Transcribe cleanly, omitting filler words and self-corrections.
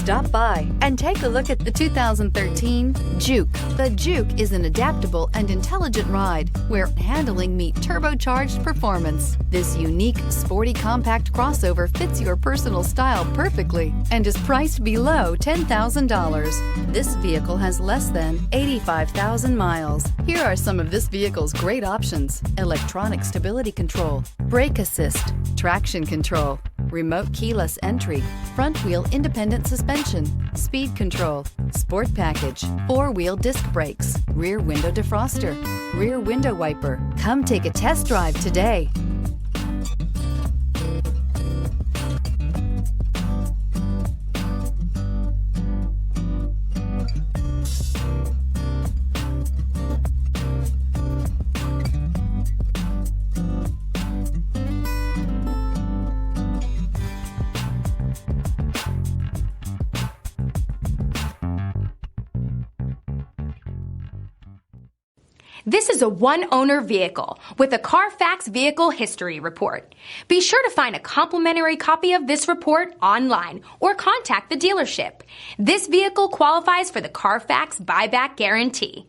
Stop by and take a look at the 2013 Juke. The Juke is an adaptable and intelligent ride where handling meets turbocharged performance. This unique, sporty compact crossover fits your personal style perfectly and is priced below $10,000. This vehicle has less than 85,000 miles. Here are some of this vehicle's great options: electronic stability control, brake assist, traction control, remote keyless entry, front wheel independent suspension, speed control, sport package, four-wheel disc brakes, rear window defroster, rear window wiper. Come take a test drive today. This is a one-owner vehicle with a Carfax Vehicle History Report. Be sure to find a complimentary copy of this report online or contact the dealership. This vehicle qualifies for the Carfax Buyback Guarantee.